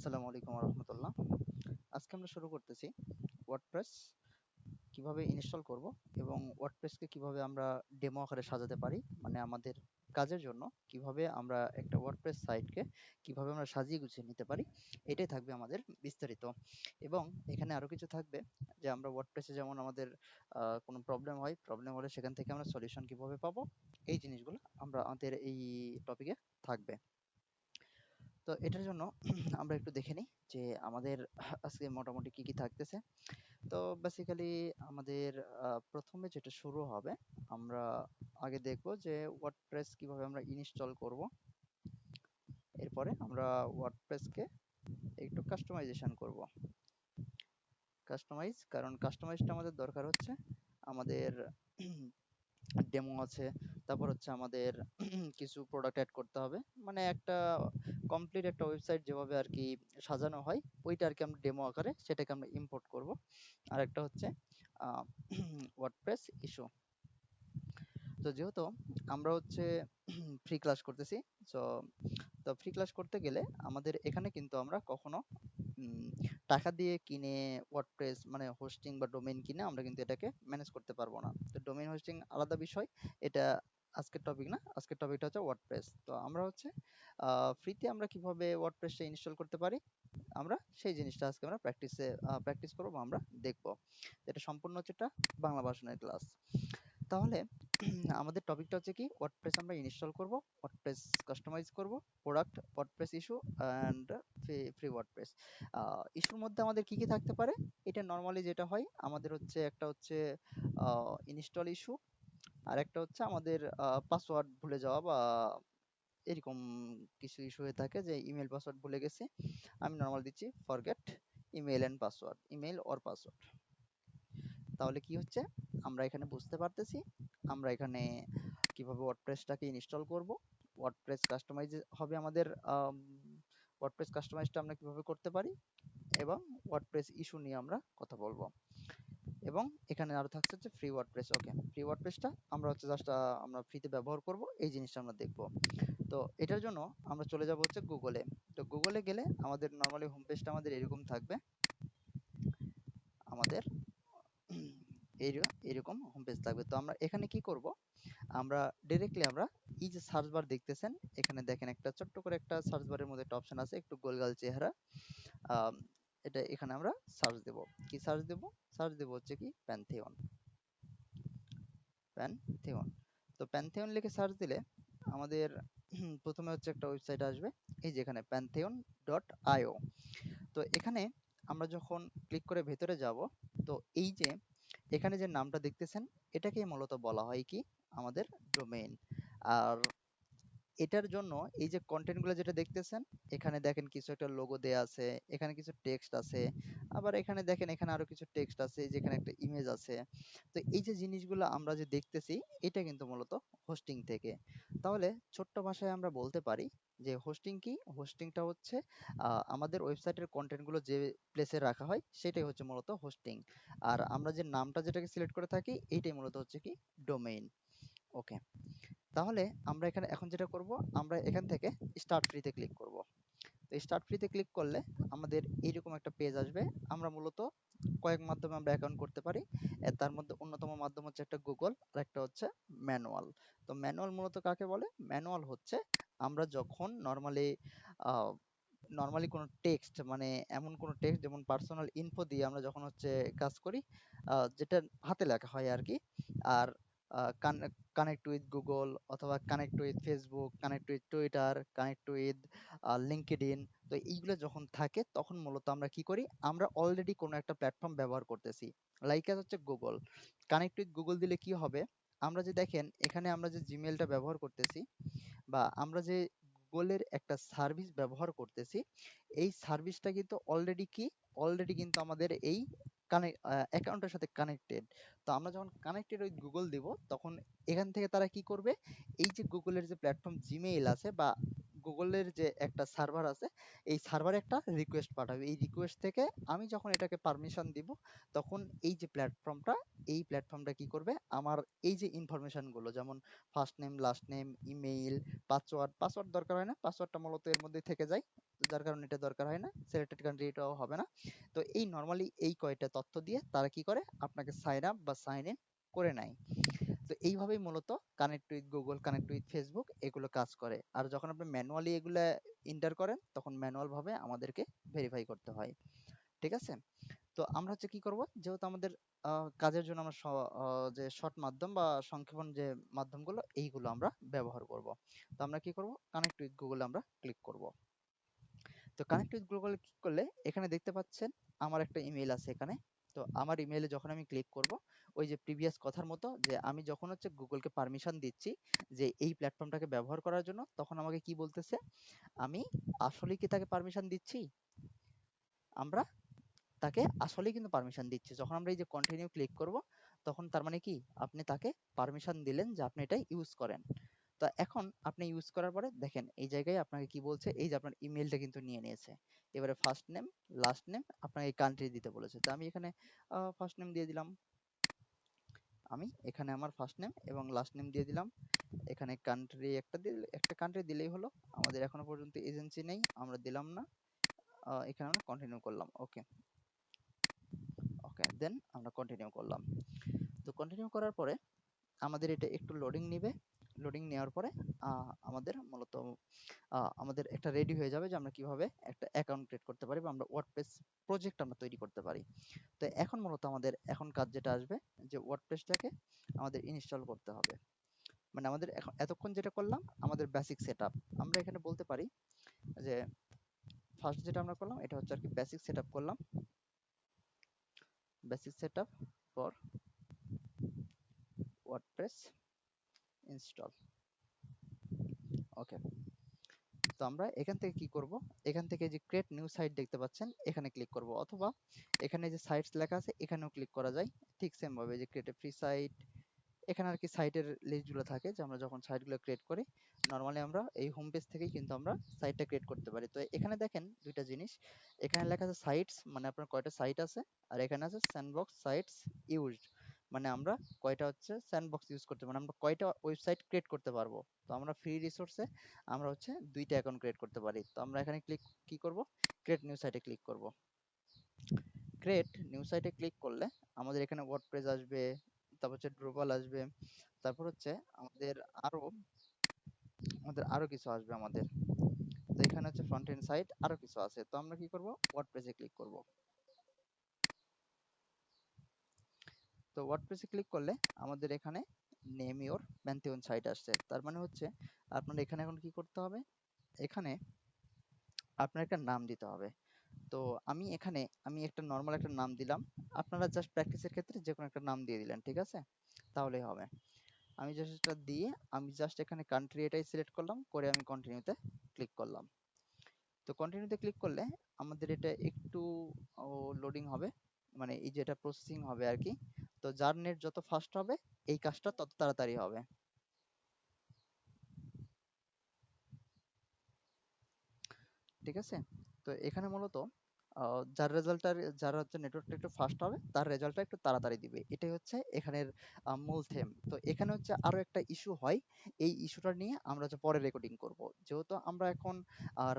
আসসালামু আলাইকুম রহমতুল্লাহ। আজকে আমরা শুরু করতেছি ওয়ার্ডপ্রেস কিভাবে ইনস্টল করব এবং ওয়ার্ডপ্রেসকে কিভাবে আমরা ডেমো আকারে সাজাতে পারি, মানে আমাদের কাজের জন্য কিভাবে আমরা একটা ওয়ার্ডপ্রেস সাইটকে কিভাবে আমরা সাজিয়ে গুছিয়ে নিতে পারি, এটাই থাকবে আমাদের বিস্তারিত। এবং এখানে আরো কিছু থাকবে যে আমরা ওয়ার্ডপ্রেসে যেমন আমাদের কোনো প্রবলেম হলে সেখান থেকে আমরা সলিউশন কিভাবে পাবো, এই জিনিসগুলো আমরা আমাদের এই টপিকে থাকবে। তো এটার জন্য আমরা একটু দেখে নিই যে আমাদের আজকে মোটামুটি কি কি থাকতেছে। তো বেসিক্যালি আমাদের প্রথমে যেটা শুরু হবে, আমরা আগে দেখব যে ওয়ার্ডপ্রেস কিভাবে আমরা ইনস্টল করব। এরপরে আমরা ওয়ার্ডপ্রেসকে একটু কাস্টমাইজেশন করব। কারণ কাস্টমাইজটা আমাদের দরকার হচ্ছে আমাদের ডেমো আছে, তারপর হচ্ছে আমাদের কিছু প্রোডাক্ট অ্যাড করতে হবে, মানে একটা কমপ্লিট একটা ওয়েবসাইট যেভাবে আর কি সাজানো হয় ওইটা আর কি আমরা ডেমো আকারে সেটাকে আমরা ইম্পোর্ট করব। আর একটা হচ্ছে ওয়ার্ডপ্রেস ইস্যু। তো যেহেতু আমরা হচ্ছে ফ্রি ক্লাস করতেছি, তো তো ফ্রি ক্লাস করতে গেলে আমাদের এখানে কিন্তু আমরা কখনো টাকা দিয়ে কিনে ওয়ার্ডপ্রেস মানে হোস্টিং বা ডোমেইন কিনে আমরা কিন্তু এটাকে ম্যানেজ করতে পারবো না। তো ডোমেইন হোস্টিং আলাদা বিষয়, এটা আজকের টপিক না। আজকের টপিকটা হচ্ছে ওয়ার্ডপ্রেস। তো আমরা হচ্ছে ফ্রিতে আমরা কিভাবে ওয়ার্ডপ্রেসটা ইনস্টল করতে পারি, আমরা সেই জিনিসটা আজকে আমরা প্র্যাকটিস করবো বা আমরা দেখবো। এটা সম্পূর্ণ হচ্ছে একটা বাংলা ভার্সনের ক্লাস। তাহলে আমাদের টপিকটা হচ্ছে কি, ওয়ার্ডপ্রেস আমরা ইনস্টল করব, ওয়ার্ডপ্রেস কাস্টমাইজ করব, product WordPress issue and free WordPress. ইস্যুর মধ্যে আমাদের কি কি থাকতে পারে, এটা নর্মালি যেটা হয় আমাদের হচ্ছে একটা হচ্ছে ইনস্টল ইস্যু, আর একটা হচ্ছে আমাদের পাসওয়ার্ড ভুলে যাওয়া বা এরকম কিছু ইস্যু হয়ে থাকে যে ইমেল পাসওয়ার্ড ভুলে গেছি। আমি নর্মাল দিচ্ছি forget email and password, email or password. তাহলে কি হচ্ছে, আমরা এখানে বুঝতে পারতেছি আমরা এখানে কিভাবে ওয়ার্ডপ্রেসটাকে ইনস্টল করব, ওয়ার্ডপ্রেস কাস্টমাইজ হবে আমাদের, ওয়ার্ডপ্রেস কাস্টমাইজটা আমরা কিভাবে করতে পারি, এবং ওয়ার্ডপ্রেস ইস্যু নিয়ে আমরা কথা বলবো। এবং এখানে আরো থাকছে হচ্ছে ফ্রি ওয়ার্ডপ্রেস। ওকে, ফ্রি ওয়ার্ডপ্রেসটা আমরা হচ্ছে জাস্ট আমরা ফ্রিতে ব্যবহার করব, এই জিনিসটা আমরা দেখব। তো এটার জন্য আমরা চলে যাব হচ্ছে গুগলে। তো গুগলে গেলে আমাদের নর্মালি হোম পেজটা আমাদের এরকম থাকবে, আমাদের এরকম হোম পেজ থাকবে। তো আমরা এখানে কি করব, আমরা ডিরেক্টলি আমরা এই যে সার্চ বার দেখতেছেন, এখানে দেখেন একটা ছোট্ট করে একটা সার্চ বারের মধ্যে একটা অপশন আছে, একটু গোলগাল চেহারা। আম, এটা এখানে আমরা সার্চ দেব। কি সার্চ দেব? সার্চ দেব হচ্ছে কি প্যান্থিয়ন। প্যান্থিয়ন। তো প্যান্থিয়ন লিখে সার্চ দিলে আমাদের প্রথমে হচ্ছে একটা ওয়েবসাইট আসবে, এই যে এখানে pantheon.io। তো এখানে আমরা যখন ক্লিক করে ভেতরে যাব, তো এই যে এখানে যে নামটা দেখতেছেন, এটাকেই মূলত বলা হয় কি আমাদের ডোমেইন। আর এটার জন্য এই যে কন্টেন্ট গুলো যেটা দেখতেছেন, এখানে দেখেন কিছু একটা লোগো দেয়া আছে, এখানে কিছু টেক্সট আছে, আবার এখানে দেখেন এখানে আরো কিছু টেক্সট আছে, যেখানে একটা ইমেজ আছে। তো এই যে জিনিসগুলো আমরা যে দেখতেছি, এটা কিন্তু মূলত হোস্টিং থেকে। তাহলে ছোট্ট ভাষায় আমরা বলতে পারি যে হোস্টিং কি, হোস্টিংটা হচ্ছে আমাদের ওয়েবসাইটের কন্টেন্ট গুলো যে প্লেসে রাখা হয় সেটাই হচ্ছে মূলত হোস্টিং। আর আমরা যে নামটা যেটাকে সিলেক্ট করে থাকি, এইটাই মূলত হচ্ছে কি ডোমেইন। ওকে, তাহলে আমরা এখানে এখন যেটা করব, আমরা এখান থেকে স্টার্ট ফ্রিতে ক্লিক করব। তো স্টার্ট ফ্রিতে ক্লিক করলে আমাদের এইরকম একটা পেজ আসবে। আমরা মূলত কয়েক মাধ্যমে আমরা অ্যাকাউন্ট করতে পারি। তার মধ্যে অন্যতম মাধ্যম হচ্ছে একটা গুগল, আর একটা হচ্ছে ম্যানুয়াল। তো ম্যানুয়াল মূলত কাকে বলে? ম্যানুয়াল হচ্ছে আমরা যখন নর্মালি কোনো টেক্সট, মানে এমন কোনো টেক্সট যেমন পার্সোনাল ইনফো দিয়ে আমরা যখন হচ্ছে কাজ করি, যেটা হাতে লেখা হয় আর কি। আর কানেক্ট উইথ গুগল অথবা connect with Facebook, connect with Twitter, connect with LinkedIn. তো এইগুলো যখন থাকে তখন মূলত আমরা কি করি, আমরা অলরেডি কোনো একটা প্ল্যাটফর্ম ব্যবহার করতেছি। লাইক হচ্ছে গুগল, কানেক্ট উইথ গুগল দিলে কি হবে, আমরা যে দেখেন এখানে আমরা যে জিমেলটা ব্যবহার করতেছি বা আমরা যে গুগলের একটা সার্ভিস ব্যবহার করতেছি, এই সার্ভিসটা কিন্তু অলরেডি কিন্তু আমাদের এই অ্যাকাউন্টের সাথে কানেক্টেড। তো আমরা যখন কানেক্টেড উইথ গুগল দিব, তখন এখান থেকে তারা কি করবে, এই যে গুগলের যে প্ল্যাটফর্ম জিমেইল আছে বা গুগলের যে একটা সার্ভার আছে, এই সার্ভারে একটা রিকোয়েস্ট পাঠাবে। এই রিকোয়েস্ট থেকে আমি যখন এটাকে পারমিশন দিব, তখন এই যে প্ল্যাটফর্মটা কি করবে, আমার এই যে ইনফরমেশন গুলো যেমন first name, last name, email, password দরকার হয় না, পাসওয়ার্ডটা মূলত এর মধ্যে থেকে যায়। তো যার কারণে এটা দরকার হয় না, সিলেক্টেড কান্ট্রি এটাও হবে না। তো এই নর্মালি এই কয়টা তথ্য দিয়ে তারা কি করে, আপনাকে সাইন আপ বা সাইন ইন করে নেয়। তো এইভাবেই মূলত connect with Google, connect with Facebook এগুলো কাজ করে। আর যখন আপনি ম্যানুয়ালি এগুলা এন্টার করেন তখন ম্যানুয়াল ভাবে আমাদেরকে ভেরিফাই করতে হয়। ঠিক আছে? তো আমরা হচ্ছে কি করব, যেহেতু আমাদের কাজের জন্য আমরা যে শর্ট মাধ্যম বা সংক্ষেপণ যে মাধ্যমগুলো এইগুলো আমরা ব্যবহার করব। তো আমরা কি করব, কানেক্ট উইথ গুগল আমরা ক্লিক করব। তো কানেক্ট উইথ গুগল ক্লিক করলে এখানে দেখতে পাচ্ছেন আমার একটা ইমেল আছে এখানে। তো আমার ইমেইলে যখন আমি ক্লিক করব, ওই যে প্রিভিয়াস কথার মতো, যে আমি যখন হচ্ছে গুগলকে পারমিশন দিচ্ছি যে এই প্ল্যাটফর্মটাকে ব্যবহার করার জন্য, তখন আমাকে কি বলতেছে, আমি আসলে কি তাকে পারমিশন দিচ্ছি, আমরা তাকে আসলেই কিন্তু পারমিশন দিচ্ছি। যখন আমরা এই যে কন্টিনিউ ক্লিক করব, তখন তার মানে কি, আপনি তাকে পারমিশন দিলেন যে আপনি এটা ইউজ করেন। তো এখন আপনি ইউজ করার পরে দেখেন এই জায়গায় আপনাকে কি বলছে, এই যে আপনার ইমেলটা কিন্তু নিয়ে নিয়েছে। এবারে ফার্স্ট নেম, লাস্ট নেম, আপনাকে কান্ট্রি দিতে বলেছে। তো আমি এখানে ফার্স্ট নেম দিয়ে দিলাম, আমি এখানে আমার ফার্স্ট নেম এবং লাস্ট নেম দিয়ে দিলাম। এখানে কান্ট্রি একটা কান্ট্রি দিলেই হলো। আমাদের এখনো পর্যন্ত এজেন্সি নেই, আমরা দিলাম না। এখানে আমরা কন্টিনিউ করলাম। ওকে, ওকে, দেন আমরা কন্টিনিউ করলাম। তো কন্টিনিউ করার পরে আমাদের এটা একটু লোডিং নিবে। লোডিং নেওয়ার পরে আমাদের মূলত আমাদের একটা রেডি হয়ে যাবে যে আমরা কিভাবে একটা অ্যাকাউন্ট ক্রিয়েট করতে পারি বা আমরা ওয়ার্ডপ্রেস প্রজেক্ট আমরা তৈরি করতে পারি। তো এখন মূলত আমাদের এখন কাজ যেটা আসবে, যে ওয়ার্ডপ্রেসটাকে আমাদের ইনস্টল করতে হবে। মানে আমাদের এখন এতক্ষণ যেটা করলাম আমাদের বেসিক সেটআপ, আমরা এখানে বলতে পারি যে ফার্স্ট যেটা আমরা করলাম এটা হচ্ছে আর কি বেসিক সেটআপ করলাম, basic setup for WordPress install. Okay, তো আমরা এখান থেকে কি করব, এখান থেকে যে ক্রিয়েট নিউ সাইট দেখতে পাচ্ছেন এখানে ক্লিক করব, অথবা এখানে যে সাইটস লেখা আছে এখানেও ক্লিক করা যায়। ঠিক সেম ভাবে যে ক্রিয়েট এ ফ্রি সাইট, এখানে আর কি সাইটের লিস্টগুলো থাকে, যে আমরা যখন সাইটগুলো ক্রিয়েট করি নরমালি আমরা এই হোম পেজ থেকেই কিন্তু আমরা সাইটটা ক্রিয়েট করতে পারি। তো এখানে দেখেন দুইটা জিনিস, এখানে লেখা আছে সাইটস মানে আপনার কয়টা সাইট আছে, আর এখানে আছে স্যান্ডবক্স সাইটস ইউজড, মানে আমরা কয়টা হচ্ছে স্যান্ডবক্স ইউজ করতে, মানে আমরা কয়টা ওয়েবসাইট ক্রিয়েট করতে পারবো। তো আমরা ফ্রি রিসোর্সে আমরা হচ্ছে দুইটা অ্যাকাউন্ট ক্রিয়েট করতে পারি। তো আমরা এখানে কি করব, ক্রিয়েট নিউ সাইটে ক্লিক করব। ক্রিয়েট নিউ সাইটে ক্লিক করলে আমাদের এখানে ওয়ার্ডপ্রেস আসবে, তারপর হচ্ছে ড্রুপাল আসবে, তারপর হচ্ছে আমাদের আরো কিছু আসবে আমাদের। তো এখানে হচ্ছে ফ্রন্ট এন্ড সাইট আরো কিছু আছে। তো আমরা কি করব, ওয়ার্ডপ্রেসে ক্লিক করব। তো ওয়ার্ডপ্রেসে ক্লিক করলে আমাদের এখানে নেম ইওর প্যান্থিয়ন সাইট আসছে। তার মানে হচ্ছে আপনার এখানে এখন কি করতে হবে, এখানে আপনার একটা নাম দিতে হবে। তো আমি একটা নর্মাল একটা নাম দিলাম। আপনারা জাস্ট প্র্যাকটিসের ক্ষেত্রে যে কোনো একটা নাম দিয়ে দিলেন, ঠিক আছে, তাহলেই হবে। আমি জাস্ট এটা দিয়ে আমি জাস্ট এখানে কান্ট্রি এটাই সিলেক্ট করলাম, করে আমি কন্টিনিউতে ক্লিক করলাম। তো কন্টিনিউতে ক্লিক করলে আমাদের এটা একটু লোডিং হবে, মানে এই যে এটা প্রসেসিং হবে আর কি। তো যার নেট যত ফাস্ট হবে এই কাজটা তত তাড়াতাড়ি হবে। ঠিক আছে? তো এখানে মূলত যার হচ্ছে নেটওয়ার্কটা একটু ফাস্ট হবে তার রেজাল্টটা একটু তাড়াতাড়ি দিবে, এটাই হচ্ছে এখানের মূল থেম। তো এখানে হচ্ছে আরো একটা ইস্যু হয়, এই ইস্যুটা নিয়ে আমরা হচ্ছে পরে রেকর্ডিং করব। যেহেতু আমরা এখন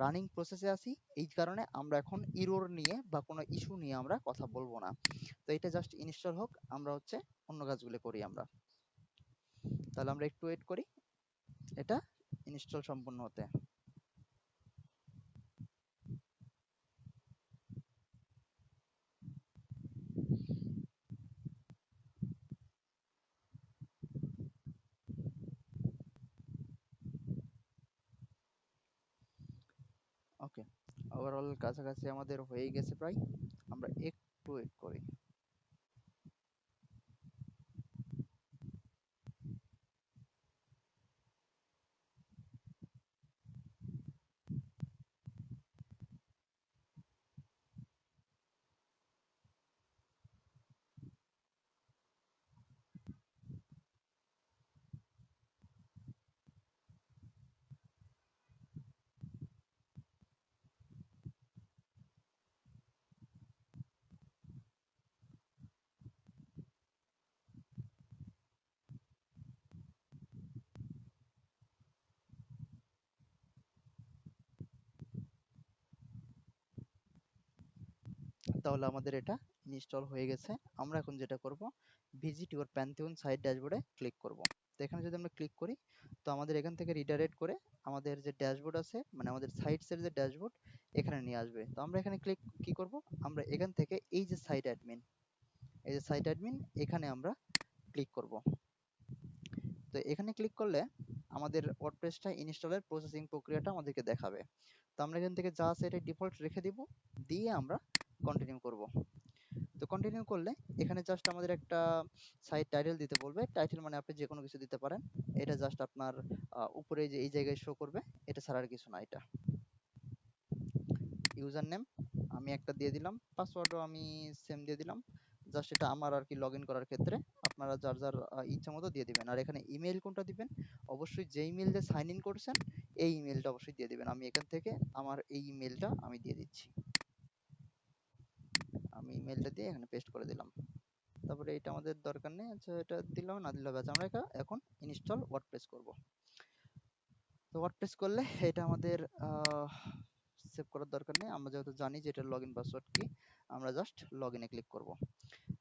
রানিং প্রসেসে আছি, এই কারণে আমরা এখন ইরর নিয়ে বা কোনো ইস্যু নিয়ে আমরা কথা বলবো না। তো এটা জাস্ট ইনস্টল হোক, আমরা হচ্ছে অন্য কাজগুলো করি আমরা। তাহলে আমরা একটু ওয়েট করি এটা ইনস্টল সম্পূর্ণ হতে। ওকে, ওভারঅল কাছাকাছি আমাদের হয়ে গেছে প্রায়, আমরা একটু ওয়েট করি। তাহলে আমাদের এটা ইনস্টল হয়ে গেছে। আমরা এখন যেটা করব, ভিজিট ইউর প্যান্থিয়ন সাইট ড্যাশবোর্ডে ক্লিক করব। তো এখানে যদি আমরা ক্লিক করি, তো আমাদের এখান থেকে রিডাইরেক্ট করে আমাদের যে ড্যাশবোর্ড আছে, মানে আমাদের সাইটসের যে ড্যাশবোর্ড, এখানে নিয়ে আসবে। তো আমরা এখানে কি করব, আমরা এখান থেকে এই যে সাইট অ্যাডমিন, এই যে সাইট অ্যাডমিন, এখানে আমরা ক্লিক করব। তো এখানে ক্লিক করলে আমাদের ওয়ার্ডপ্রেসটা ইনস্টলের প্রসেসিং প্রক্রিয়াটা আমাদেরকে দেখাবে। তো আমরা এখান থেকে যা আছে এটা ডিফল্ট রেখে দিব, দিয়ে আমরা কন্টিনিউ করব। তো কন্টিনিউ করলে এখানে জাস্ট আমাদের একটা সাইট টাইটেল দিতে বলবে। টাইটেল মানে আপনি যে কোনো কিছু দিতে পারেন। এটা জাস্ট আপনার উপরে যে এই জায়গায় শো করবে, এটা ছাড়ার কিছু না। এটা ইউজার নেম আমি একটা দিয়ে দিলাম, পাসওয়ার্ডও আমি সেম দিয়ে দিলাম। জাস্ট এটা আমার আর কি লগ ইন করার ক্ষেত্রে আপনারা যার যার ইচ্ছা মতো দিয়ে দিবেন। আর এখানে ইমেইল কোনটা দিবেন, অবশ্যই যে ইমেইল দিয়ে সাইন ইন করছেন এই ইমেইলটা অবশ্যই দিয়ে দিবেন। আমি এখান থেকে আমার এই ইমেইলটা আমি দিয়ে দিচ্ছি। আমি ইমেইলটা দিয়ে এখানে পেস্ট করে দিলাম। তারপরে এটা আমাদের দরকার নেই, আচ্ছা এটা দিলাম, না দিলেও আছে। আমরা এখন ইনস্টল ওয়ার্ডপ্রেস করব। তো ওয়ার্ডপ্রেস করলে এটা আমাদের সেভ করার দরকার নেই, আমরা যেহেতু জানি যে এটার লগইন পাসওয়ার্ড কি। আমরা জাস্ট লগইনে ক্লিক করব।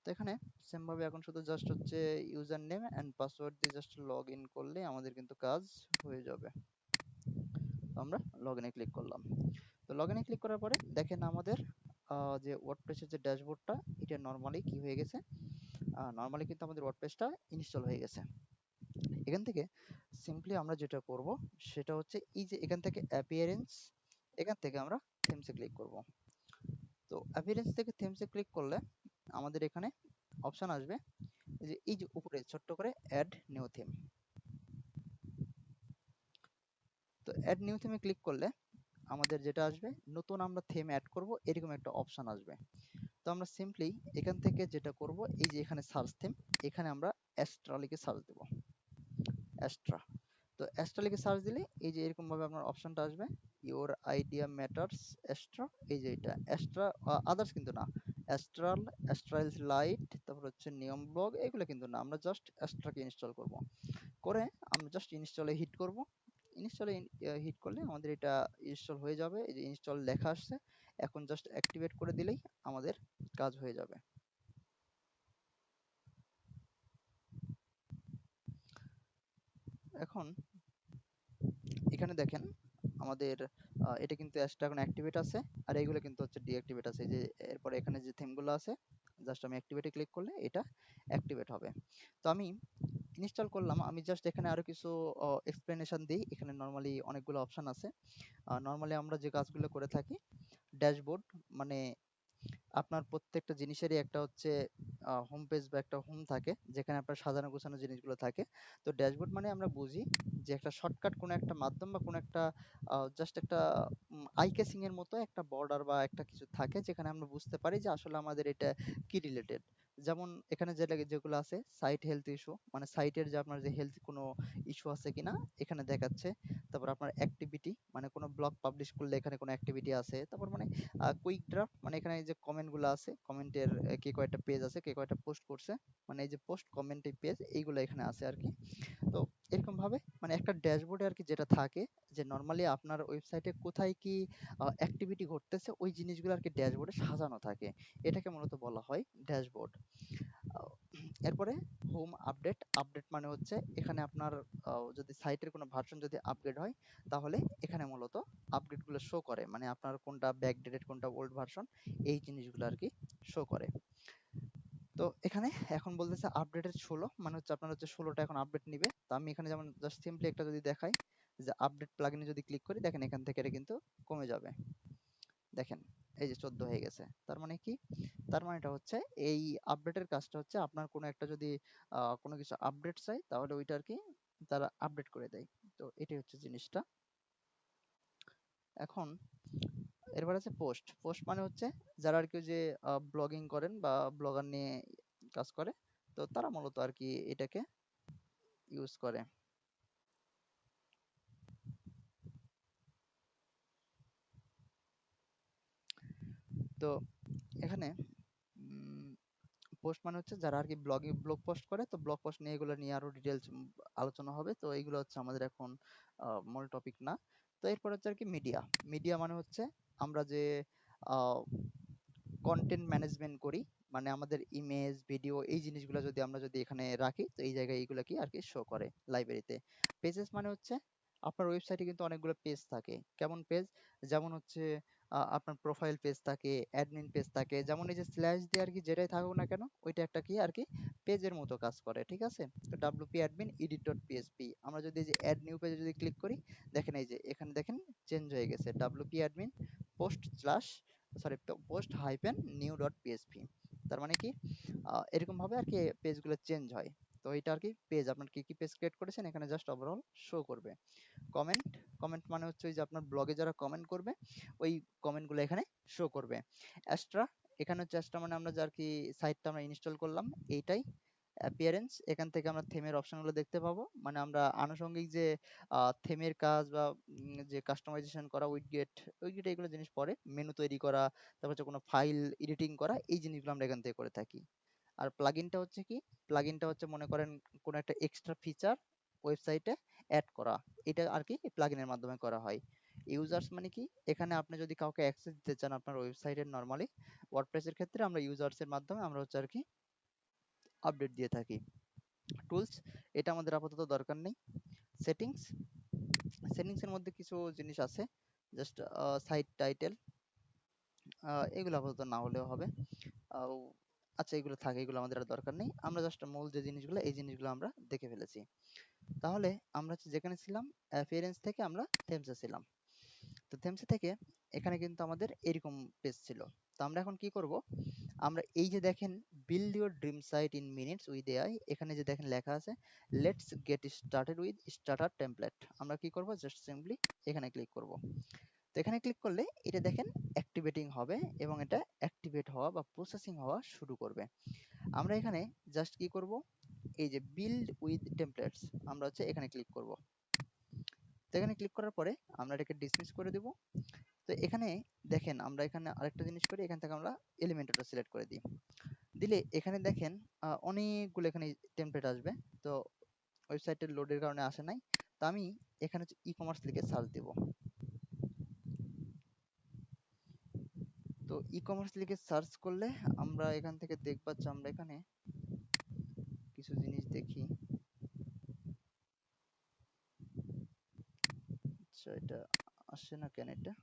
তো এখানে সেম ভাবে এখন শুধু জাস্ট হচ্ছে ইউজার নেম এন্ড পাসওয়ার্ড দিয়ে জাস্ট লগইন করলে আমাদের কিন্তু কাজ হয়ে যাবে। তো আমরা লগইনে ক্লিক করলাম। তো লগইনে ক্লিক করার পরে দেখেন আমাদের যে ওয়ার্ডপ্রেসের যে ড্যাশবোর্ডটা, এটা নরমালি কি হয়ে গেছে, নরমালি কিন্তু আমাদের ওয়ার্ডপ্রেসটা ইনস্টল হয়ে গেছে। এখান থেকে সিম্পলি আমরা যেটা করব সেটা হচ্ছে এই যে এখান থেকে অ্যাপিয়ারেন্স, এখান থেকে আমরা থেমসে ক্লিক করব। তো অ্যাপিয়ারেন্স থেকে থেমসে ক্লিক করলে আমাদের এখানে অপশন আসবে যে এই যে উপরে ছোট্ট করে অ্যাড নিউ থিম। তো অ্যাড নিউ থিমে ক্লিক করলে আমাদের যেটা আসবে, নতুন আমরা থিম অ্যাড করব এরকম একটা অপশন আসবে। তো আমরা সিম্পলি এখান থেকে যেটা করব, এই যে এখানে সার্চ থিম, এখানে আমরা অ্যাস্ট্রা লিখে সার্চ দেব, অ্যাস্ট্রা। তো অ্যাস্ট্রা লিখে সার্চ দিলে এই যে এরকম ভাবে আপনার অপশনটা আসবে, ইওর আইডিয়া ম্যাটার্স অ্যাস্ট্রা। এই যে এটা অ্যাস্ট্রা, আদার্স কিন্তু না, অ্যাস্ট্রাল, অ্যাস্ট্রাল লাইট, তারপর হচ্ছে নিয়ম ব্লগ, এগুলো কিন্তু না। আমরা জাস্ট অ্যাস্ট্রাকে ইনস্টল করব, করে আমরা জাস্ট ইনস্টলে হিট করব। ইনস্টলে হিট করলে আমাদের এটা ইনস্টল হয়ে যাবে। এই যে ইনস্টল লেখা আসছে, এখন জাস্ট অ্যাক্টিভেট করে দিলেই আমাদের কাজ হয়ে যাবে। এখন এখানে দেখেন আমাদের এটা কিন্তু অ্যাশটা এখন অ্যাক্টিভেট আছে, আর এইগুলো কিন্তু হচ্ছে ডিঅ্যাক্টিভেট আছে। এই যে এরপরে এখানে যে থিমগুলো আছে, জাস্ট আমি অ্যাক্টিভেটে ক্লিক করলে এটা অ্যাক্টিভেট হবে। তো আমি ইনস্টল করলাম, আমি জাস্ট এখানে আরো কিছু এক্সপ্লেনেশন দিই। এখানে নরমালি অনেকগুলো অপশন আছে। নরমালি আমরা যে কাজগুলো করে থাকি, ড্যাশবোর্ড মানে আপনার প্রত্যেকটা জিনিসেরই একটা হচ্ছে হোম পেজ বা একটা হোম থাকে, যেখানে আপনার সাজানো গোছানো জিনিসগুলো থাকে। তো ড্যাশবোর্ড মানে আমরা বুঝি যে একটা শর্টকাট কোনো একটা মাধ্যম বা কোনো একটা জাস্ট একটা আই কেসিং এর মতো একটা বর্ডার বা একটা কিছু থাকে, যেখানে আমরা বুঝতে পারি যে আসলে আমাদের এটা কি রিলেটেড। যেমন এখানে যেগুলো আছে, সাইট হেলথ ইস্যু, মানে সাইটের যে আপনার যে হেলথ কোনো ইস্যু আছে কিনা এখানে দেখাচ্ছে। তারপর আপনার অ্যাক্টিভিটি, মানে কোনো ব্লগ পাবলিশ করলে এখানে কোনো অ্যাক্টিভিটি আছে। তারপর মানে কুইক ড্রাফট, মানে এখানে যে কমেন্ট গুলো আছে, কমেন্টের কে কয়টা পেজ আছে, কে কয়টা পোস্ট করছে, মানে এই যে পোস্ট কমেন্ট পেজ, এইগুলো এখানে আছে আর কি। তো এরকম ভাবে মানে একটা ড্যাশবোর্ডে আর কি যেটা থাকে, যে নরমালি আপনার ওয়েবসাইটে কোথায় কি অ্যাক্টিভিটি ঘটতেছে ওই জিনিসগুলো আর কি ড্যাশবোর্ডে সাজানো থাকে, এটাকে মূলত বলা হয় ড্যাশবোর্ড। এরপরে হোম আপডেট, আপডেট মানে হচ্ছে এখানে আপনার যদি সাইটের কোনো ভার্সন যদি আপগ্রেড হয়, তাহলে এখানে মূলত আপডেট গুলো শো করে, মানে আপনার কোনটা ব্যাকডেটেড কোনটা ওল্ড ভার্সন, এই জিনিসগুলো আর কি শো করে। তো এখানে এখন বলতেছে আপডেটেড 16, মানে হচ্ছে আপনার হচ্ছে 16টা এখন আপডেট নিবে। তো আমি এখানে যেমন জাস্ট সিম্পলি একটা যদি দেখাই, যে আপডেট প্লাগইনে যদি ক্লিক করি, দেখেন এখান থেকে এটা কিন্তু কমে যাবে। দেখেন এই যে 14 হয়ে গেছে। তার মানে কি, তার মানেটা হচ্ছে এই আপডেটের কাজটা হচ্ছে আপনার কোনো একটা যদি কোনো কিছু আপডেট চাই, তাহলে ওইটা আর কি তারা আপডেট করে দেয়। তো এটাই হচ্ছে জিনিসটা। এখন এরপর আছে পোস্ট। পোস্ট মানে হচ্ছে যারা আর কি যে ব্লগিং করেন বা ব্লগার নিয়ে কাজ করে, তো তারা মূলত আর কি এটাকে ইউজ করে। তো এখানে পোস্ট মানে হচ্ছে যারা আর কি ব্লগ পোস্ট করে, তো ব্লগ পোস্ট নিয়ে এগুলো নিয়ে আরো ডিটেলস আলোচনা হবে। তো এইগুলো হচ্ছে আমাদের এখন মূল টপিক না। তো এরপর হচ্ছে আর কি মিডিয়া। মিডিয়া মানে হচ্ছে আমরা যে কন্টেন্ট ম্যানেজমেন্ট করি, মানে আমাদের ইমেজ ভিডিও এই জিনিসগুলো যদি আমরা যদি এখানে রাখি, তো এই জায়গায় এইগুলো কি আর কি শো করে লাইব্রেরিতে। পেজেস মানে হচ্ছে আপনার ওয়েবসাইটে কিন্তু অনেকগুলো পেজ থাকে। কেমন পেজ? যেমন হচ্ছে আপনার প্রোফাইল পেজ থাকে, অ্যাডমিন পেজ থাকে, যেমন এই যে স্ল্যাশ দিয়ে আর কি যেটাই থাকুক না কেন, ওইটা একটা কি আর কি পেজের মতো কাজ করে, ঠিক আছে? তো WP admin edit dot PSP, আমরা যদি এই যে অ্যাড নিউ পেজে যদি ক্লিক করি, দেখেন এই যে এখানে দেখেন চেঞ্জ হয়ে গেছে, WP admin post slash sorry post hyphen new dot PSP. তার মানে কি এরকম ভাবে আর কি পেজগুলো চেঞ্জ হয়। তো এটা আর কি পেজ, আপনার কি কি পেজ ক্রিয়েট করেছেন এখানে জাস্ট ওভারঅল শো করবে। কমেন্ট, কমেন্ট মানে হচ্ছে ওই যে আপনার ব্লগে যারা কমেন্ট করবে ওই কমেন্টগুলো এখানে শো করবে। এক্সট্রা, এখানে হচ্ছে এক্সট্রা মানে আমরা যার কি সাইটটা আমরা ইনস্টল করলাম এইটাই। অ্যাপিয়ারেন্স, এখান থেকে আমরা থেমের অপশনগুলো দেখতে পাবো, মানে আমরা আনুষঙ্গিক যে থেমের কাজ বা যে কাস্টমাইজেশন করা উইডগেট উইডগেট এগুলো জিনিস পরে মেনু তৈরি করা, তারপর হচ্ছে কোনো ফাইল এডিটিং করা, এই জিনিসগুলো আমরা এখান থেকে করে থাকি। আর প্লাগইনটা হচ্ছে কি, প্লাগইনটা হচ্ছে মনে করেন কোনো একটা এক্সট্রা ফিচার ওয়েবসাইটে অ্যাড করা, এটা আর কি প্লাগইনের মাধ্যমে করা হয়। ইউজার্স মানে কি, এখানে আপনি যদি কাউকে অ্যাক্সেস দিতে চান আপনার ওয়েবসাইটের, নরমালি ওয়ার্ডপ্রেসের ক্ষেত্রে আমরা ইউজার্স এর মাধ্যমে আমরা হচ্ছে আর কি আপডেট দিয়ে থাকি। টুলস, এটা আমাদের আপাতত দরকার নেই। সেটিংস, সেটিংস এর মধ্যে কিছু জিনিস আছে, জাস্ট সাইট টাইটেল, এগুলো আপাতত না হলেও হবে। আহ, আচ্ছা এগুলো থাকে, এগুলো আমাদের আর দরকার নেই, আমরা জাস্ট মূল যে জিনিসগুলো এই জিনিসগুলো আমরা দেখে ফেলেছি। তাহলে আমরা যেখানে ছিলাম অ্যাপিয়ারেন্স থেকে আমরা থেমসে ছিলাম। তো থেমসে থেকে এখানে কিন্তু আমাদের এরকম পেজ ছিল। তো আমরা এখন কি করব, আমরা এই যে দেখেন build your dream site in minutes with AI, এখানে যে দেখেন লেখা আছে let's get started with starter template, আমরা কি করব জাস্ট সিম্পলি এখানে ক্লিক করব। তো এখানে ক্লিক করলে এটা দেখেন অ্যাক্টিভেটিং হবে এবং এটা অ্যাক্টিভেট হওয়া বা প্রসেসিং হওয়া শুরু করবে। আমরা এখানে জাস্ট কি করব, এই যে বিল্ড উইথ টেমপ্লেটস, আমরা হচ্ছে এখানে ক্লিক করব। তো এখানে ক্লিক করার পরে আমরা এটাকে ডিসমিস করে দেব। তো এখানে দেখেন আমরা এখানে আরেকটা জিনিস করি, এখান থেকে আমরা এলিমেন্টরটা সিলেক্ট করে দিই। দিলে এখানে দেখেন অনেকগুলো এখানে টেমপ্লেট আসবে। তো ওয়েবসাইটের লোডের কারণে আসে নাই। তো আমি এখানে ই কমার্স লিখে সার্চ দেব। তো ই কমার্স লিখে সার্চ করলে আমরা এখান থেকে দেখব যে আমরা এখানে কিছু জিনিস দেখি। আচ্ছা এটা আসে না কেন এটা?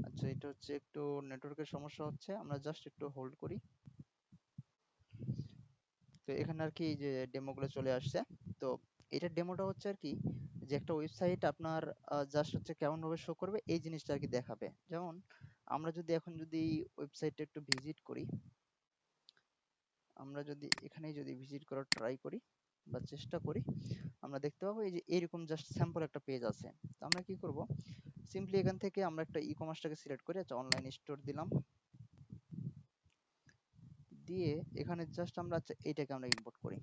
আচ্ছা এটা হচ্ছে একটু নেটওয়ার্কের সমস্যা হচ্ছে, আমরা জাস্ট একটু হোল্ড করি। তো এখানে আর কি যে ডেমোগুলো চলে আসছে। তো এটার ডেমোটা হচ্ছে আর কি যে একটা ওয়েবসাইট আপনার জাস্ট হচ্ছে কেমন ভাবে শো করবে এই জিনিসটা আর কি দেখাবে। যেমন আমরা যদি এখন যদি ওয়েবসাইটে একটু ভিজিট করি, আমরা যদি এখানে যদি ভিজিট করার ট্রাই করি বা চেষ্টা করি, আমরা দেখতে পাবো এই যে এরকম জাস্ট স্যাম্পল একটা পেজ আছে। তো আমরা কি করব, সিম্পলি এখান থেকে আমরা একটা ই কমার্সটাকে সিলেক্ট করে আচ্ছা অনলাইন স্টোর দিলাম, দিয়ে এখানে জাস্ট আমরা আচ্ছা এইটাকে আমরা ইম্পোর্ট করি,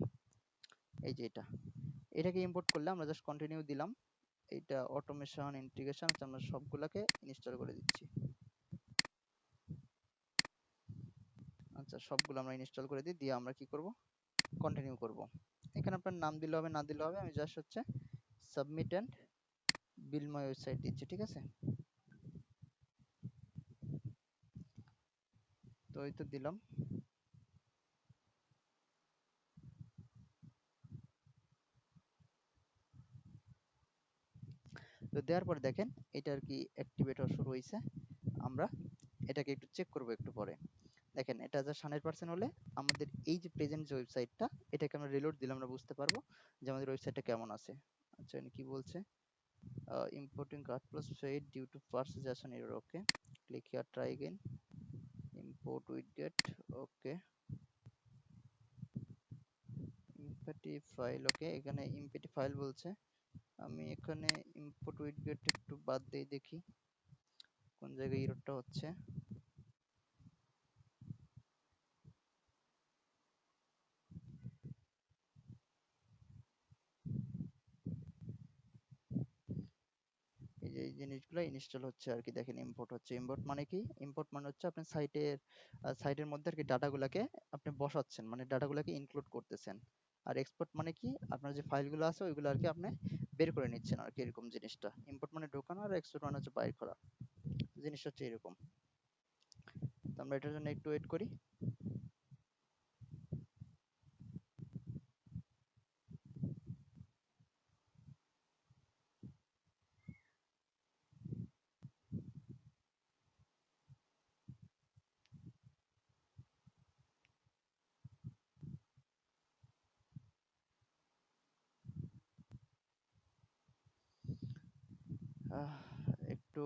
এই যে এটাকে ইম্পোর্ট করলে আমরা জাস্ট কন্টিনিউ দিলাম। এটা অটোমেশন ইন্টিগ্রেশন আমরা সবগুলোকে ইনস্টল করে দিচ্ছি। আচ্ছা সবগুলো আমরা ইনস্টল করে দিই, দিয়ে আমরা কি করব, কন্টিনিউ করব। এখানে আপনার নাম দিলে হবে না দিলে হবে, আমি জাস্ট হচ্ছে submit and build my website দিচ্ছি, ঠিক আছে? তো এই তো দিলাম। তো দেওয়ার পরে দেখেন এটা আর কি অ্যাক্টিভেট হওয়া শুরু হয়েছে। আমরা এটাকে একটু চেক করব একটু পরে। দেখেন এটা যা 100% হলে আমাদের এই যে প্রেজেন্ট যে ওয়েবসাইটটা, এটাকে আমরা রিলোড দিলে আমরা বুঝতে পারবো যে আমাদের ওয়েবসাইটটা কেমন আছে। আচ্ছা এখানে কি বলছে, importing cart plus failed due to persistent error, okay, click here, try again, import widget, okay, empty file, okay, এখানে empty file বলছে, আমি এখানে import widget একটু বাদ দিয়ে দেখি কোন জায়গায় এররটা হচ্ছে। এই যে এই জিনিসগুলো জিনিসগুলো ইনস্টল হচ্ছে আর কি। দেখেন ইম্পোর্ট হচ্ছে। ইম্পোর্ট মানে কি? ইম্পোর্ট মানে হচ্ছে আপনি সাইটের মধ্যে আর কি ডাটাগুলোকে আপনি বসাচ্ছেন, মানে ডাটাগুলোকে ইনক্লুড করতেছেন। আর এক্সপোর্ট মানে কি? আপনার যে ফাইলগুলো আছে ওইগুলো আর কি আপনি বের করে নিচ্ছেন আর কি, এরকম জিনিসটা। ইম্পোর্ট মানে ঢোকানো, আর এক্সপোর্ট মানে হচ্ছে বাইর করা। জিনিসটা হচ্ছে এরকম। তো আমরা এটার জন্য একটু ওয়েট করি। আহ, একটু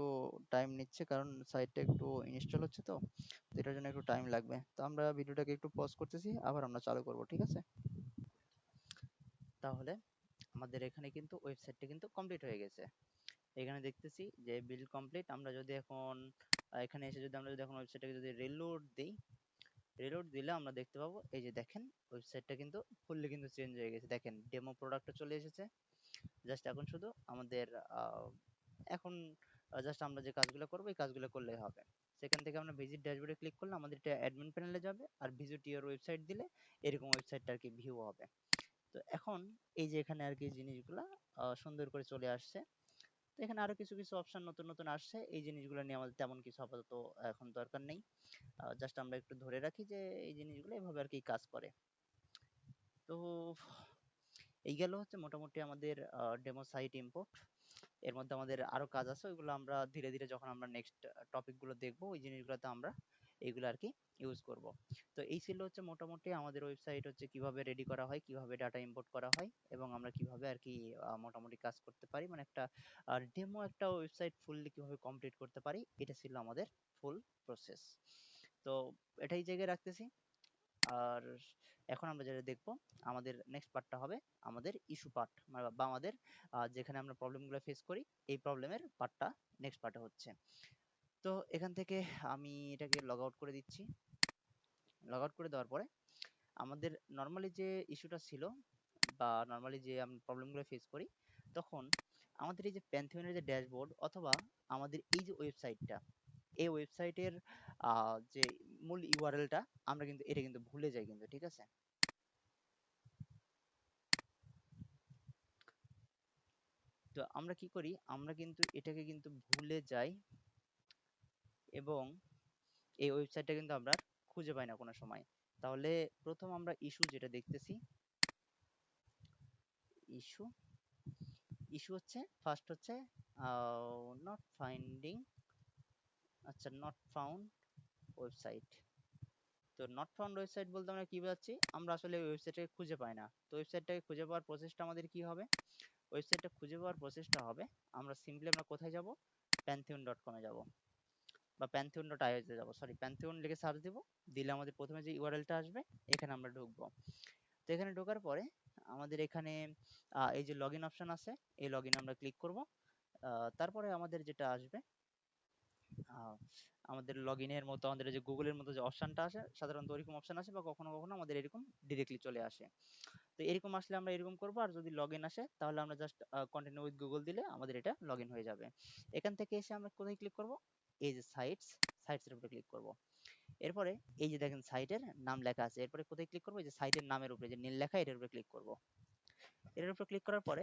টাইম নিচ্ছে কারণ সাইটটা একটু ইনস্টল হচ্ছে, তো তো এটার জন্য একটু টাইম লাগবে। তো আমরা ভিডিওটাকে একটু পজ করতেছি, আবার আমরা চালু করব, ঠিক আছে? তাহলে আমাদের এখানে কিন্তু ওয়েবসাইটটা কিন্তু কমপ্লিট হয়ে গেছে। এখানে দেখতেছি যে বিল্ড কমপ্লিট। আমরা যদি এখন এখানে এসে যদি আমরা যদি এখন ওয়েবসাইটটাকে যদি রিলোড দিই, রিলোড দিলে আমরা দেখতে পাবো এই যে দেখেন ওয়েবসাইটটা কিন্তু ফুললি কিন্তু চেঞ্জ হয়ে গেছে। দেখেন ডেমো প্রোডাক্টটা চলে এসেছে। জাস্ট এখন শুধু আমাদের এখন জাস্ট আমরা যে কাজগুলো করবো এই কাজগুলো করলেই হবে। সেখান থেকে আমরা ভিজিট ড্যাশবোর্ডে ক্লিক করলে আমাদের এটা অ্যাডমিন প্যানেলে যাবে, আর ভিজিট ইওর ওয়েবসাইট দিলে এরকম ওয়েবসাইটটা আর কি ভিউ হবে। তো এখন এই যে এখানে আর কি জিনিসগুলা সুন্দর করে চলে আসছে। তো এখানে আরো কিছু কিছু অপশন নতুন নতুন আসছে। এই জিনিসগুলো নিয়ে আমাদের তেমন কিছু আপাতত এখন দরকার নেই। জাস্ট আমরা একটু ধরে রাখি যে এই জিনিসগুলো এভাবে আর কি কাজ করে। তো এই গেল হচ্ছে মোটামুটি আমাদের ডেমো সাইট ইম্পোর্ট। এর মধ্যে আমাদের আরো কাজ আছে, ওইগুলো আমরা ধীরে ধীরে যখন আমরা নেক্সট টপিক গুলো দেখবো ওই জিনিসগুলোতে আমরা এইগুলো আর কি ইউজ করব। তো এই ছিল হচ্ছে মোটামুটি আমাদের ওয়েবসাইট হচ্ছে কিভাবে রেডি করা হয়, কিভাবে ডাটা ইম্পোর্ট করা হয়, এবং আমরা কিভাবে আর কি মোটামুটি কাজ করতে পারি, মানে একটা ডেমো একটা ওয়েবসাইট ফুললি কিভাবে কমপ্লিট করতে পারি, এটা ছিল আমাদের ফুল প্রসেস। তো এটাই জায়গায় রাখতেছি। আর এখন আমরা যেটা দেখবো, আমাদের নেক্সট পার্টটা হবে আমাদের ইস্যু পার্ট, বা আমাদের যেখানে আমরা প্রবলেমগুলো ফেস করি এই প্রবলেমের পার্টটা নেক্সট পার্টে হচ্ছে। তো এখান থেকে আমি এটাকে লগ আউট করে দিচ্ছি। লগ আউট করে দেওয়ার পরে আমাদের নর্মালি যে ইস্যুটা ছিল, বা নর্মালি যে আমরা প্রবলেমগুলো ফেস করি, তখন আমাদের এই যে প্যান্থিয়নের যে ড্যাশবোর্ড অথবা আমাদের এই যে ওয়েবসাইটটা, এই ওয়েবসাইটের যে মূল ইউআরএলটা আমরা কিন্তু এটা কিন্তু ভুলে যাই কিন্তু, ঠিক আছে? তো আমরা কি করি, আমরা কিন্তু এটাকে কিন্তু ভুলে যাই, এবং এই ওয়েবসাইটটা কিন্তু আমরা আর খুঁজে পাই না কোনো সময়। তাহলে প্রথম আমরা ইস্যু যেটা দেখতেছি, ইস্যু ইস্যু হচ্ছে ফার্স্ট হচ্ছে নট ফাইন্ডিং, আচ্ছা নট ফাউন্ড ওয়েবসাইট। তো নট ফাউন্ড ওয়েবসাইট বলতে আমরা কি বোঝাচ্ছি, আমরা আসলে ওয়েবসাইটটাকে খুঁজে পাই না। তো ওয়েবসাইটটাকে খুঁজে পাওয়ার প্রসেসটা আমাদের কি হবে, ওয়েবসাইটটা খুঁজে পাওয়ার প্রসেসটা হবে আমরা সিম্পলি আমরা কোথায় যাব, pantheon.com এ যাব, বা pantheon.io তে যাব, সরি pantheon লিখে সার্চ দিব, দিলে আমাদের প্রথমে যে ইউআরএলটা আসবে এখানে আমরা ঢুকবো। তো এখানে ঢোকার পরে আমাদের এখানে এই যে লগইন অপশন আছে, এই লগইনে আমরা ক্লিক করব। তারপরে আমাদের যেটা আসবে, আহ, আমাদের লগইনের মতো আমাদের যে গুগলের মতো যে অপশনটা আসে, সাধারণত ওইরকম অপশন আসে, বা কখনো কখনো আমাদের এরকম ডিরেক্টলি চলে আসে। তো এরকম আসলে আমরা এরকম করব, আর যদি লগইন আসে তাহলে আমরা জাস্ট কন্টিনিউ উইথ গুগল দিলে আমাদের এটা লগইন হয়ে যাবে। এখান থেকে এসে আমরা কোথায় ক্লিক করব, এই যে সাইটস এর উপরে ক্লিক করব। এরপরে এই যে দেখেন সাইটের নাম লেখা আছে, এরপরে কোথায় ক্লিক করব, এই যে সাইটের নামের উপরে যে নীল লেখা এটার উপরে ক্লিক করব। এটার উপর ক্লিক করার পরে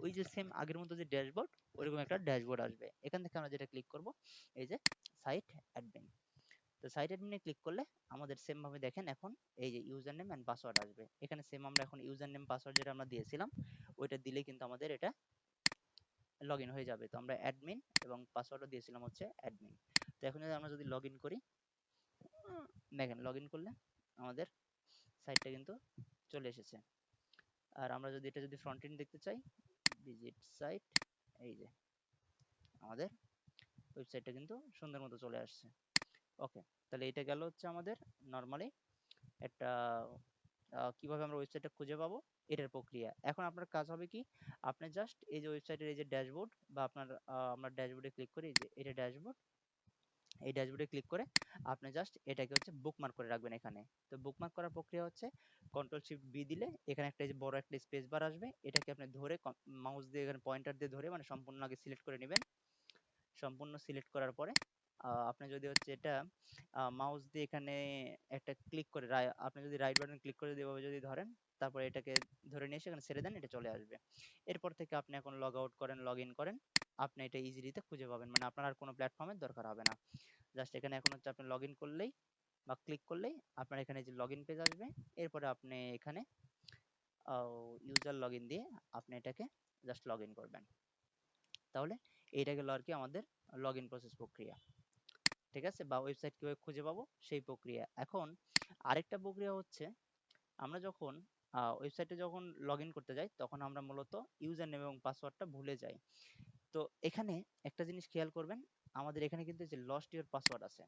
ওই যে সেম আগের মতো যে ড্যাশবোর্ড, ওইরকম একটা ড্যাশবোর্ড আসবে। এখান থেকে আমরা যেটা ক্লিক করব, এই যে সাইট অ্যাডমিন। তো সাইট অ্যাডমিনে ক্লিক করলে আমাদের সেম ভাবে দেখেন এখন এই যে ইউজার নেম এন্ড পাসওয়ার্ড আসবে। এখানে সেম আমরা এখন ইউজার নেম পাসওয়ার্ড যেটা আমরা দিয়েছিলাম ওইটা দিলেই কিন্তু আমাদের এটা লগ ইন হয়ে যাবে। তো আমরা অ্যাডমিন এবং পাসওয়ার্ডও দিয়েছিলাম হচ্ছে অ্যাডমিন। তো এখন যদি আমরা যদি লগ ইন করি, দেখেন লগ ইন করলে আমাদের সাইটটা কিন্তু চলে এসেছে। আর আমরা যদি এটা যদি ফ্রন্ট এন্ড দেখতে চাই, ভিজিট সাইট, এই যে আমাদের ওয়েবসাইটটা কিন্তু সুন্দর মতো চলে আসছে। ওকে, তাহলে এটা গেল হচ্ছে আমাদের নর্মালি একটা কিভাবে আমরা ওয়েবসাইটটা খুঁজে পাবো এটার প্রক্রিয়া। এখন আপনার কাজ হবে কি, আপনি জাস্ট এই যে ওয়েবসাইটের এই যে ড্যাশবোর্ড, বা আপনার আমরা ড্যাশবোর্ডে ক্লিক করি, যে এটা ড্যাশবোর্ড, এই ড্যাশবোর্ডে ক্লিক করে আপনি জাস্ট এটাকে হচ্ছে বুকমার্ক করে রাখবেন এখানে। তো বুকমার্ক করার প্রক্রিয়া হচ্ছে কন্ট্রোল শিফট বি দিলে এখানে একটা এই যে বড় একটা স্পেস বার আসবে, এটাকে আপনি ধরে মাউস দিয়ে এখানে পয়েন্টার দিয়ে ধরে মানে সম্পূর্ণ আগে সিলেক্ট করে নেবেন। সম্পূর্ণ সিলেক্ট করার পরে আপনি যদি হচ্ছে এটা মাউস দিয়ে এখানে একটা ক্লিক করে আপনি যদি রাইট বাটন ক্লিক করে এভাবে যদি ধরেন, তারপরে এটাকে ধরে নিয়ে এসে এখানে ছেড়ে দেন, এটা চলে আসবে। এরপর থেকে আপনি এখন লগ আউট করেন, লগ ইন করেন, আপনি এটা ইজিলিতে খুঁজে পাবেন, মানে আপনার আর কোনো প্ল্যাটফর্মের দরকার হবে না। জাস্ট এখানে এখন হচ্ছে আপনি লগ ইন করলেই বা ক্লিক করলেই আপনার এখানে যে লগ ইন পেজ আসবে। এরপরে আপনি এখানে ইউজার লগ ইন দিয়ে আপনি এটাকে জাস্ট লগ ইন করবেন। তাহলে এইটা গেল আর কি আমাদের লগ ইন প্রসেস প্রক্রিয়া, ঠিক আছে, বা ওয়েবসাইট কিভাবে খুঁজে পাবো সেই প্রক্রিয়া। এখন আরেকটা প্রক্রিয়া হচ্ছে আমরা যখন ওয়েবসাইটে যখন লগ ইন করতে যাই তখন আমরা মূলত ইউজার নেম এবং পাসওয়ার্ডটা ভুলে যাই। তো এখানে একটা জিনিস খেয়াল করবেন, আমাদের এখানে কিন্তু যে লস্ট ইউর পাসওয়ার্ড আছে,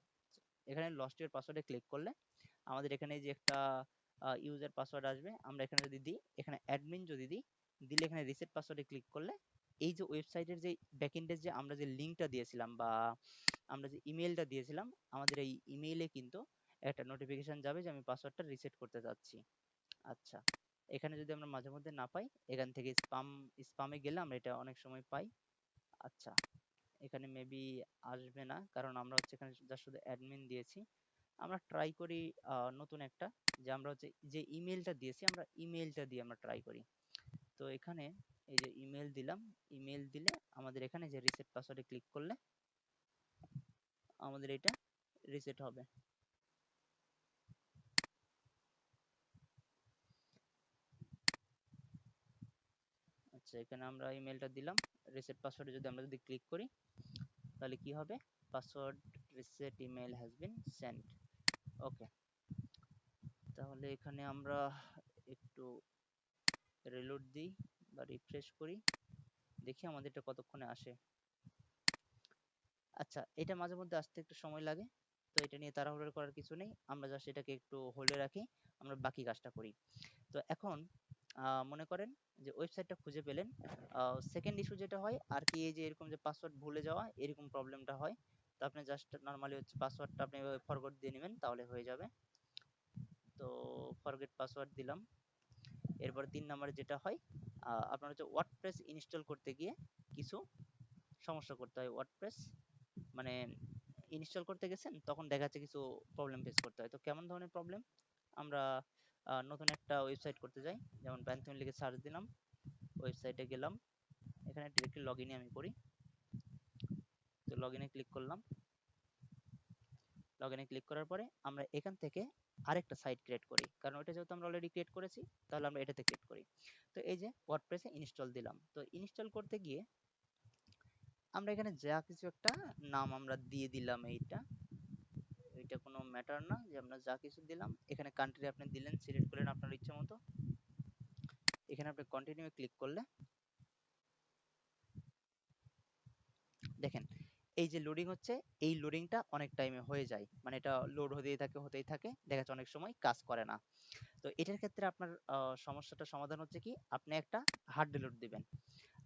এখানে লস্ট ইউর পাসওয়ার্ডে ক্লিক করলে আমাদের এখানে যে একটা ইউজার পাসওয়ার্ড আসবে, আমরা এখানে যদি দিই, এখানে অ্যাডমিন যদি দিই, দিলে এখানে রিসেট পাসওয়ার্ডে ক্লিক করলে এই যে ওয়েবসাইটের যে ব্যাকএন্ডের যে আমরা যে লিঙ্কটা দিয়েছিলাম বা আমরা যে ইমেইলটা দিয়েছিলাম, আমাদের এই ইমেইলে কিন্তু একটা নোটিফিকেশন যাবে যে আমি পাসওয়ার্ডটা রিসেট করতে যাচ্ছি। আচ্ছা, এখানে যদি আমরা মাঝে মধ্যে না পাই, এখান থেকে স্পামে গেলে আমরা এটা অনেক সময় পাই। আচ্ছা, এখানে মেবি আসবে না, কারণ আমরা হচ্ছে এখানে জাস্ট শুধু অ্যাডমিন দিয়েছি। আমরা ট্রাই করি নতুন একটা, যে আমরা হচ্ছে যে ইমেলটা দিয়েছি আমরা ইমেলটা দিয়ে আমরা ট্রাই করি। তো এখানে এই যে ইমেল দিলাম, ইমেল দিলে আমাদের এখানে যে রিসেট পাসওয়ার্ডে ক্লিক করলে আমাদের এটা রিসেট হবে। আচ্ছা, এখানে আমরা ইমেলটা দিলাম, রিসেট পাসওয়ার্ডে যদি আমরা যদি ক্লিক করি তাহলে কি হবে, password reset email has been sent. Okay, তাহলে এখানে আমরা একটু রিলোড দিই বা রিফ্রেশ করি, দেখি আমাদের এটা কতক্ষণে আসে। আচ্ছা, এটা মাঝে মধ্যে আসতে একটু সময় লাগে, তো এটা নিয়ে তাড়াহুড়ো করার কিছু নেই, আমরা জাস্ট এটাকে একটু হোল্ডে রাখি, আমরা বাকি কাজটা করি। তো এখন মনে করেন যে ওয়েবসাইটটা খুঁজে পেলেন, সেকেন্ড ইস্যু যেটা হয় আর কি, এই যে এরকম যে পাসওয়ার্ড ভুলে যাওয়া এরকম প্রবলেমটা হয়। তো আপনি জাস্ট নর্মালি হচ্ছে পাসওয়ার্ডটা আপনি ফরগট দিয়ে নেবেন, তাহলে হয়ে যাবে। তো ফরগেট পাসওয়ার্ড দিলাম। এরপর 3 নম্বরে যেটা হয়, আপনার হচ্ছে ওয়ার্ডপ্রেস ইনস্টল করতে গিয়ে কিছু সমস্যা করতে হয়। ওয়ার্ডপ্রেস মানে ইনস্টল করতে গেছেন, তখন দেখা যাচ্ছে কিছু প্রবলেম ফেস করতে হয়। তো কেমন ধরনের প্রবলেম, আমরা নতুন একটা ওয়েবসাইট করতে যাই, যেমন প্যান্থন লিখে সার্চ দিলাম, ওয়েবসাইটে গেলাম, এখানে ডিরেক্টলি লগ ইনে আমি করি। তো লগ ইনে ক্লিক করলাম, লগ ইনে ক্লিক করার পরে আমরা এখান থেকে আরেকটা সাইট ক্রিয়েট করি, কারণ ওটা যেহেতু আমরা অলরেডি ক্রিয়েট করেছি, তাহলে আমরা এটাতে ক্রিয়েট করি। তো এই যে ওয়ার্ডপ্রেসে ইনস্টল দিলাম, তো ইনস্টল করতে গিয়ে আমরা এখানে যা কিছু একটা নাম আমরা দিয়ে দিলাম, এটা কোনো ম্যাটার না, যে আমরা যা কিছু দিলাম, এখানে কান্ট্রি আপনি দিলেন, সিলেক্ট করলেন আপনার ইচ্ছে মতো, এখানে আপনি কন্টিনিউ ক্লিক করলে দেখেন এই যে লোডিং হচ্ছে, এই লোডিংটা অনেক টাইমে হয়ে যায়, মানে এটা লোড হতেই থাকে, দেখা যাচ্ছে অনেক সময় কাজ করে না। তো এটার ক্ষেত্রে আপনার সমস্যাটা সমাধান হচ্ছে কি, আপনি একটা হার্ড রিলোড দিবেন,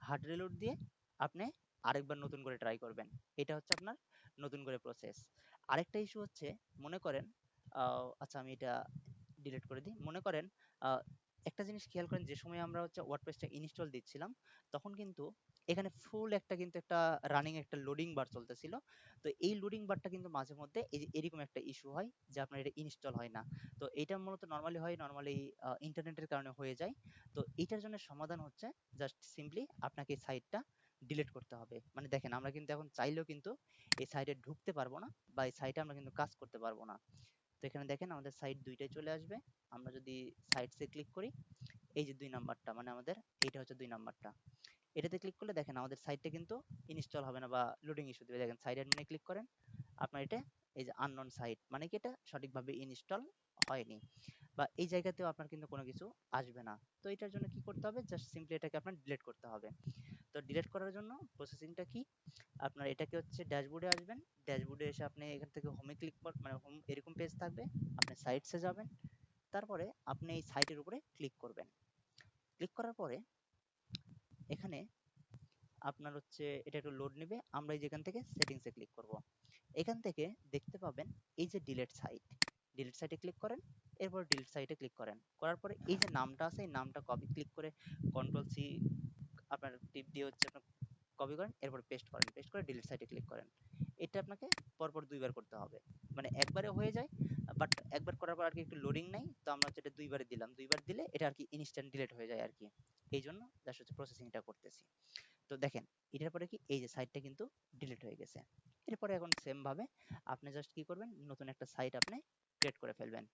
হার্ড রিলোড দিয়ে আপনি আরেকবার নতুন করে ট্রাই করবেন। এটা হচ্ছে আপনার নতুন করে প্রসেস। আরেকটা ইস্যু হচ্ছে, মনে করেন আচ্ছা আমি এটা ডিলিট করে দিই। মনে করেন আহ, একটা জিনিস খেয়াল করেন, যে সময় আমরা হচ্ছে ওয়ার্ডপ্রেসটা ইনস্টল দিচ্ছিলাম, তখন কিন্তু এখানে ফুল একটা কিন্তু একটা রানিং একটা লোডিং বার চলতেছিল। তো এই লোডিং বারটা কিন্তু মাঝে মধ্যে এই যে এরকম একটা ইস্যু হয়, যে আপনার এটা ইনস্টল হয় না। তো এটা মূলত নর্মালি হয়, নর্মালি ইন্টারনেটের কারণে হয়ে যায়। তো এটার জন্য সমাধান হচ্ছে জাস্ট সিম্পলি আপনাকে সাইটটা ডিলিট করতে হবে। মানে দেখেন আমরা কিন্তু এখন চাইলেও কিন্তু এই সাইটে ঢুকতে পারবো না, বা এই সাইটে আমরা কিন্তু কাজ করতে পারবো না। তো এখানে দেখেন আমাদের সাইট দুইটাই চলে আসবে। আমরা যদি সাইটসে ক্লিক করি, এই যে 2 নাম্বারটা, মানে আমাদের এইটা হচ্ছে 2 নাম্বারটা, এটাতে ক্লিক করলে দেখেন আমাদের সাইটটা কিন্তু ইনস্টল হবে না বা লোডিং ইস্যু দিবে। দেখেন সাইট অ্যাডমিনে ক্লিক করেন, আপনার এটা এই যে আননোন সাইট, মানে কি এটা সঠিকভাবে ইনস্টল হয়নি, বা এই জায়গাতেও আপনার কিন্তু কোনো কিছু আসবে না। তো এটার জন্য কি করতে হবে, জাস্ট সিম্পলি এটাকে আপনার ডিলিট করতে হবে। তো ডিলিট করার জন্য প্রসেসিংটা কি, আপনার এটাকে হচ্ছে ড্যাশবোর্ডে আসবেন, ড্যাশবোর্ডে এসে আপনি এখান থেকে হোমে ক্লিক মানে হোম এরকম পেজ থাকবে, আপনি সাইটসে যাবেন, তারপরে আপনি এই সাইটের উপরে ক্লিক করবেন। ক্লিক করার পরে এখানে আপনার হচ্ছে এটা একটু লোড নেবে, আমরা এই যেখান থেকে সেটিংসে ক্লিক করব। এখান থেকে দেখতে পাবেন এই যে ডিলিট সাইট, ডিলিট সাইটে ক্লিক করেন, এরপর ডিলিট সাইটে ক্লিক করেন, করার পরে এই যে নামটা আছে এই নামটা কপি ক্লিক করে কন্ট্রোল সি আপনার টিপ দিয়ে হচ্ছে আপনার কপি করেন, এরপর পেস্ট করেন, পেস্ট করে ডিলিট সাইটে ক্লিক করেন। এটা আপনাকে পরপর 2 বার করতে হবে। মানে একবারে হয়ে যায়, বাট একবার করার পর আর কি একটু লোডিং নেই, তো আমরা হচ্ছে এটা 2 বারে দিলাম, 2 বার দিলে এটা আর কি ইনস্ট্যান্ট ডিলিট হয়ে যায় আর কি। এই জন্য জাস্ট হচ্ছে প্রসেসিংটা করতেছি। তো দেখেন এটার পরে কি এই যে সাইটটা কিন্তু ডিলিট হয়ে গেছে। এরপরে এখন সেম ভাবে আপনি জাস্ট কি করবেন, নতুন একটা সাইট আপনি ক্রিয়েট করে ফেলবেন।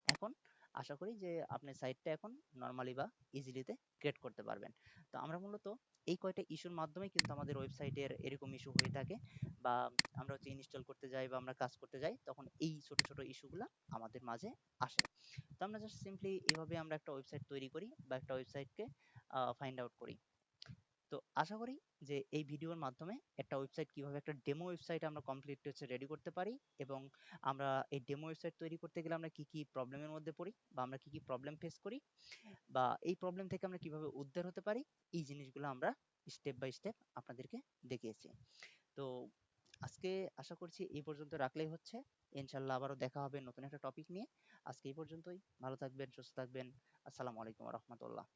এখন আশা করি যে আপনি সাইটটা এখন নরমালি বা ইজিলিতে ক্রিয়েট করতে পারবেন। তো আমরা মূলত এই কয়টা ইস্যুর মাধ্যমে কিন্তু আমাদের ওয়েবসাইটের এরকম ইস্যু হয়ে থাকে, বা আমরা হচ্ছে ইনস্টল করতে যাই বা আমরা কাজ করতে যাই, তখন এই ছোট ছোট ইস্যুগুলা আমাদের মাঝে আসে। তো আমরা জাস্ট সিম্পলি এভাবে আমরা একটা ওয়েবসাইট তৈরি করি বা একটা ওয়েবসাইটকে ফাইন্ড আউট করি। তো আশা করি যে এই ভিডিওর মাধ্যমে একটা ওয়েবসাইট কিভাবে একটা ডেমো ওয়েবসাইট আমরা কমপ্লিটলি হচ্ছে রেডি করতে পারি, এবং আমরা এই ডেমো ওয়েবসাইট তৈরি করতে গেলে আমরা কি কি প্রবলেমের মধ্যে পড়ি বা আমরা কি কি প্রবলেম ফেস করি, বা এই প্রবলেম থেকে আমরা কিভাবে উদ্ধার হতে পারি, এই জিনিসগুলো আমরা স্টেপ বাই স্টেপ আপনাদেরকে দেখিয়েছি। তো আজকে আশা করছি এই পর্যন্ত রাখলেই হচ্ছে। ইনশাল্লাহ আবারও দেখা হবে নতুন একটা টপিক নিয়ে। আজকে এই পর্যন্তই। ভালো থাকবেন, সুস্থ থাকবেন। আসসালামু আলাইকুম রহমতুল্লাহ।